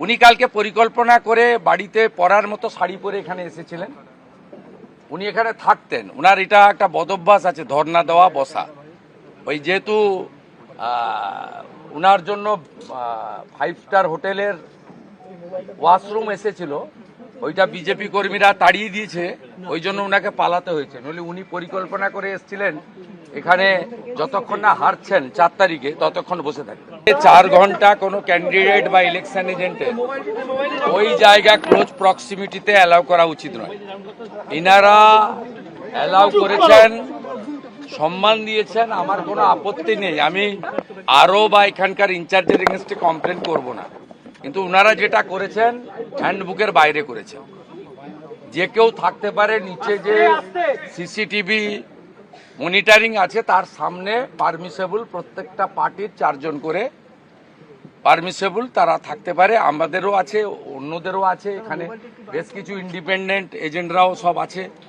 উনি কালকে পরিকল্পনা করে বাড়িতে পরার মতো শাড়ি পরে এখানে এসেছিলেন। উনি এখানে থাকতেন, ওনার এটা একটা বদভ্যাস আছে ধর্ণা দেওয়া বসা। ওই যেহেতু ওনার জন্য 5 স্টার হোটেলের ওয়াশরুম এসেছিল, ওইটা বিজেপি কর্মীরা তাড়িয়ে দিয়েছে, ওই জন্য ওনাকে পালাতে হয়েছে। নইলে উনি পরিকল্পনা করে এসেছিলেন এখানে যতক্ষণ না হারছেন 4 তারিখে ততক্ষণ বসে থাকবেন। 4 ঘন্টা কোনো ক্যান্ডিডেট বা ইলেকশন এজেন্টের ওই জায়গা ক্লোজ প্রক্সিমিটিতে অ্যালাউ করা উচিত নয়। ইনারা অ্যালাউ করেছেন, সম্মান দিয়েছেন, আমার কোনো আপত্তি নেই। আমি আরও বা এখানকার ইনচার্জের এগেনস্টে কমপ্লেন করব না, কিন্তু ওনারা যেটা করেছেন হ্যান্ডবুকের বাইরে করেছেন। যে কেউ থাকতে পারে নিচে, যে সিসিটিভি মনিটরিং আছে তার সামনে পারমিসেবল, প্রত্যেকটা পার্টির 4 জন করে পারমিসেবল তারা থাকতে পারে। আমাদেরও আছে, অন্যদেরও আছে, এখানে বেশ কিছু ইন্ডিপেন্ডেন্ট এজেন্টরাও সব আছে।